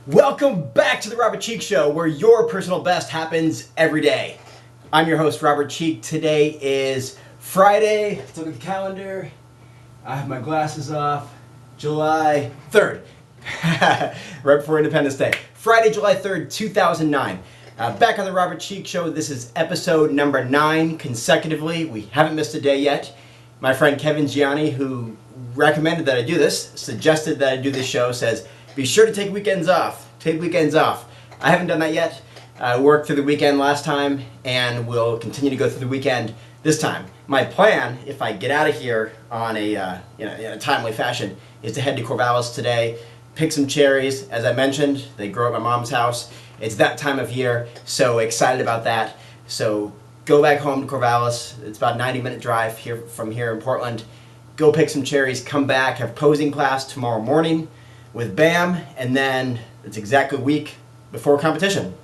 Welcome back to the Robert Cheeke Show, where your personal best happens every day. I'm your host, Robert Cheeke. Today is Friday. Let's look at the calendar. I have my glasses off. July 3rd. Right before Independence Day. Friday, July 3rd, 2009. Back on the Robert Cheeke Show. This is episode number 9 consecutively. We haven't missed a day yet. My friend Kevin Gianni, who recommended that I do this, suggested that I do this show, says, be sure to take weekends off. Take weekends off. I haven't done that yet. I worked through the weekend last time, and we'll continue to go through the weekend this time. My plan, if I get out of here on in a timely fashion, is to head to Corvallis today, pick some cherries. As I mentioned, they grow at my mom's house. It's that time of year, so excited about that. So go back home to Corvallis. It's about a 90-minute drive from here in Portland. Go pick some cherries, come back, have posing class tomorrow morning with BAM, and then it's exactly a week before competition.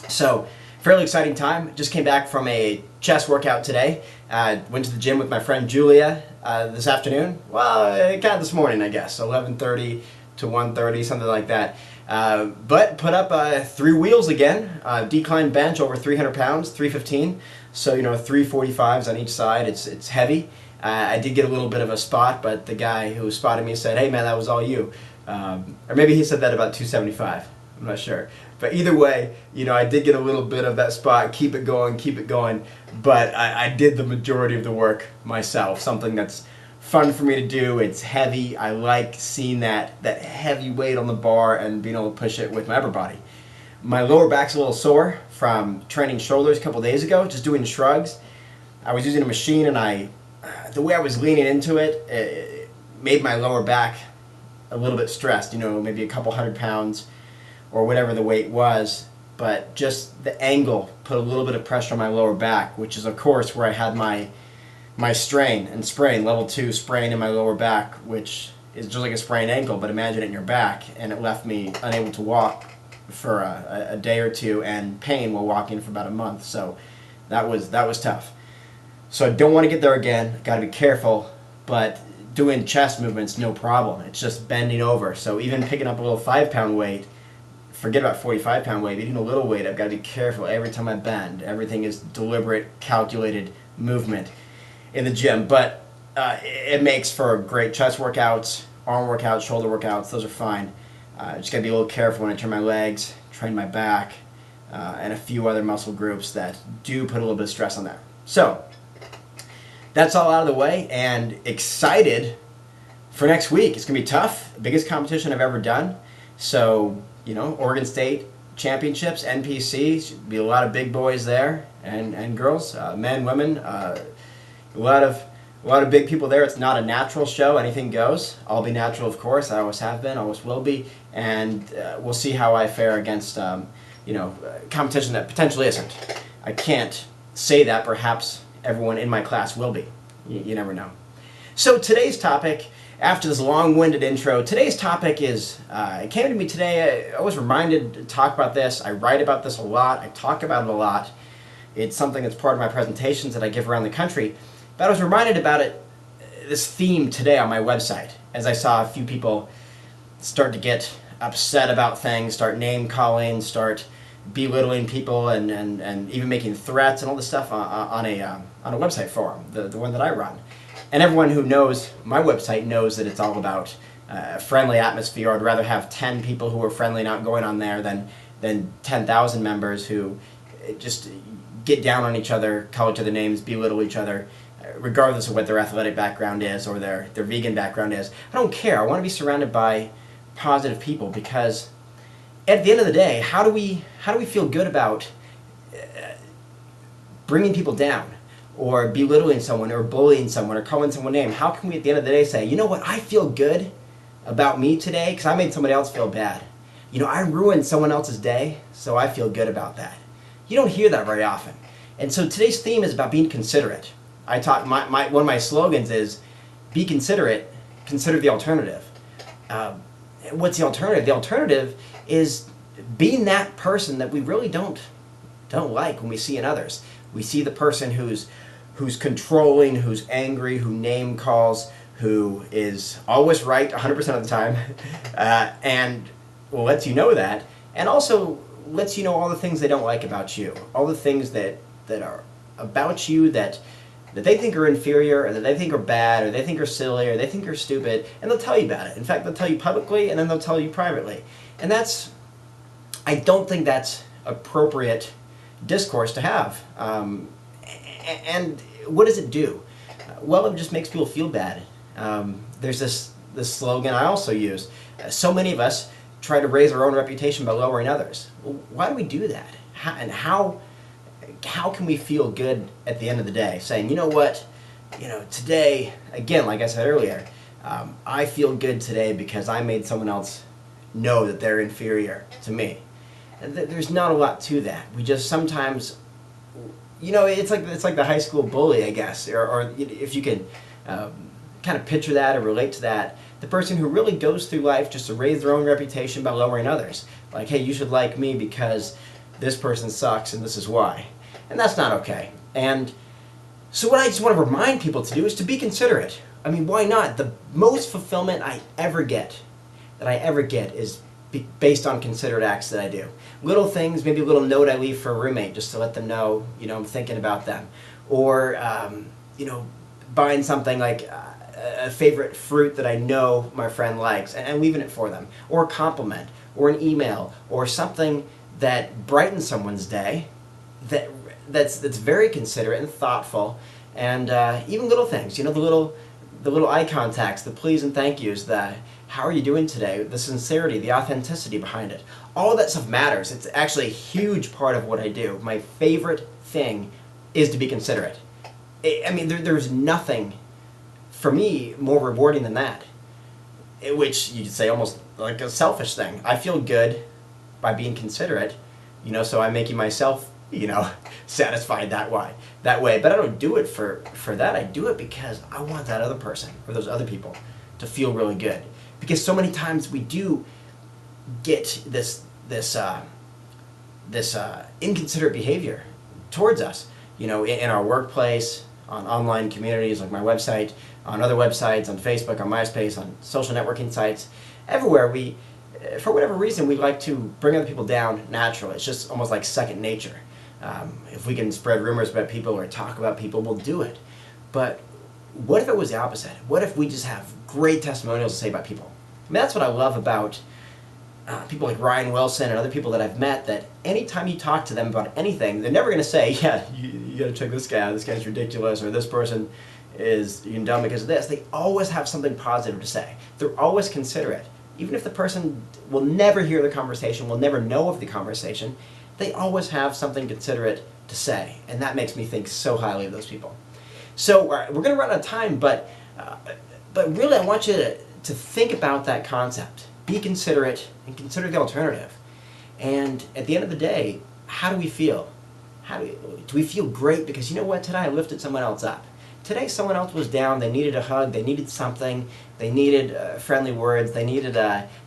So, fairly exciting time. Just came back from a chest workout today. Went to the gym with my friend Julia this afternoon. Well, kind of this morning, I guess. 11:30 to 1:30, something like that. But put up 3 wheels again. Decline bench over 300 pounds, 315. So, 345s on each side. It's heavy. I did get a little bit of a spot, but the guy who spotted me said, hey man, that was all you. Or maybe he said that about 275. I'm not sure. But either way, I did get a little bit of that spot. Keep it going, keep it going. But I did the majority of the work myself. Something that's fun for me to do. It's heavy. I like seeing that heavy weight on the bar and being able to push it with my upper body. My lower back's a little sore from training shoulders a couple days ago, just doing shrugs. I was using a machine, and the way I was leaning into it made my lower back a little bit stressed, maybe a couple 100 pounds or whatever the weight was, but just the angle put a little bit of pressure on my lower back, which is of course where I had my strain and sprain, level 2 sprain in my lower back, which is just like a sprained ankle, but imagine it in your back, and it left me unable to walk for a day or two and pain while walking for about a month. So that was tough. So I don't want to get there again. Got to be careful, but doing chest movements, no problem. It's just bending over. So even picking up a little 5-pound weight, forget about 45-pound weight, even a little weight, I've got to be careful every time I bend. Everything is deliberate, calculated movement in the gym. But it makes for great chest workouts, arm workouts, shoulder workouts. Those are fine. Just got to be a little careful when I turn my legs, train my back, and a few other muscle groups that do put a little bit of stress on that. So that's all out of the way, and excited for next week. It's going to be tough. Biggest competition I've ever done. So, Oregon State Championships, NPC, should be a lot of big boys there, and girls, men, women, a lot of big people there. It's not a natural show. Anything goes. I'll be natural, of course. I always have been, always will be, and we'll see how I fare against, competition that potentially isn't. I can't say that. Perhaps everyone in my class will be. You never know. So today's topic, after this long-winded intro, today's topic is, it came to me today, I was reminded to talk about this. I write about this a lot. I talk about it a lot. It's something that's part of my presentations that I give around the country. But I was reminded about it, this theme today on my website, as I saw a few people start to get upset about things, start name-calling, start belittling people, and even making threats and all this stuff on a website forum, the one that I run. And everyone who knows my website knows that it's all about a friendly atmosphere. I'd rather have 10 people who are friendly not going on there than 10,000 members who just get down on each other, call each other names, belittle each other, regardless of what their athletic background is or their vegan background is. I don't care. I want to be surrounded by positive people, because at the end of the day, how do we feel good about bringing people down, or belittling someone, or bullying someone, or calling someone name? How can we at the end of the day say, you know what, I feel good about me today because I made somebody else feel bad. I ruined someone else's day, so I feel good about that. You don't hear that very often. And so today's theme is about being considerate. I talk. One of my slogans is, be considerate, consider the alternative. What's the alternative? The alternative is being that person that we really don't like when we see in others. We see the person who's controlling, who's angry, who name calls, who is always right 100% of the time, and lets you know that, and also lets you know all the things they don't like about you, all the things that are about you that they think are inferior, or that they think are bad, or they think are silly, or they think are stupid, and they'll tell you about it. In fact, they'll tell you publicly, and then they'll tell you privately. And I don't think that's appropriate discourse to have. And what does it do? Well, it just makes people feel bad. There's this slogan I also use. So many of us try to raise our own reputation by lowering others. Well, why do we do that? How can we feel good at the end of the day, saying, you know what, today, again, like I said earlier, I feel good today because I made someone else know that they're inferior to me. And there's not a lot to that. We just sometimes, it's like the high school bully, I guess, or if you can kind of picture that or relate to that, the person who really goes through life just to raise their own reputation by lowering others. Like, hey, you should like me because this person sucks and this is why. And that's not okay. And so what I just want to remind people to do is to be considerate. I mean, why not? The most fulfillment I ever get, is based on considerate acts that I do. Little things, maybe a little note I leave for a roommate just to let them know, I'm thinking about them. Or, buying something like a favorite fruit that I know my friend likes and leaving it for them. Or a compliment, or an email, or something that brightens someone's day, that's very considerate and thoughtful, and even little things, the little eye contacts, the please and thank yous, the how are you doing today, the sincerity, the authenticity behind it. All of that stuff matters. It's actually a huge part of what I do. My favorite thing is to be considerate. I mean, there's nothing for me more rewarding than that, which you could say almost like a selfish thing. I feel good by being considerate, so I'm making myself satisfied that way. But I don't do it for that. I do it because I want that other person or those other people to feel really good. Because so many times we do get this inconsiderate behavior towards us. In our workplace, on online communities like my website, on other websites, on Facebook, on MySpace, on social networking sites, everywhere we, for whatever reason, we like to bring other people down naturally. It's just almost like second nature. If we can spread rumors about people or talk about people, we'll do it. But what if it was the opposite? What if we just have great testimonials to say about people? I mean, that's what I love about people like Ryan Wilson and other people that I've met, that anytime you talk to them about anything, they're never going to say, yeah, you got to check this guy out, this guy's ridiculous, or this person is dumb because of this. They always have something positive to say. They're always considerate. Even if the person will never hear the conversation, will never know of the conversation, they always have something considerate to say. And that makes me think so highly of those people. So we're going to run out of time, but really I want you to think about that concept. Be considerate and consider the alternative. And at the end of the day, how do we feel? Do we feel great? Because you know what? Today I lifted someone else up. Today someone else was down. They needed a hug. They needed something. They needed friendly words. They needed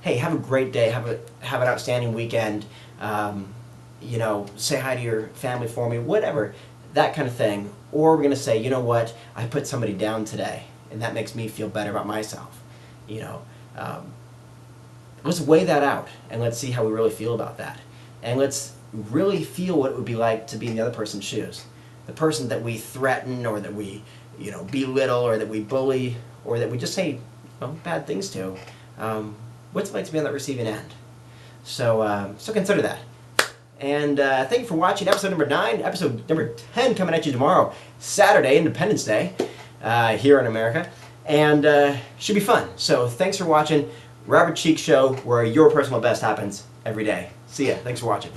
hey, have a great day. Have an outstanding weekend. Say hi to your family for me. Whatever, that kind of thing. Or we're going to say, you know what? I put somebody down today, and that makes me feel better about myself. Let's weigh that out, and let's see how we really feel about that. And let's really feel what it would be like to be in the other person's shoes. The person that we threaten, or that we belittle, or that we bully, or that we just say bad things to. What's it like to be on that receiving end? So consider that. And thank you for watching episode number 9. Episode number 10 coming at you tomorrow, Saturday, Independence Day, here in America. And should be fun. So thanks for watching. Robert Cheeke Show, where your personal best happens every day. See ya. Thanks for watching.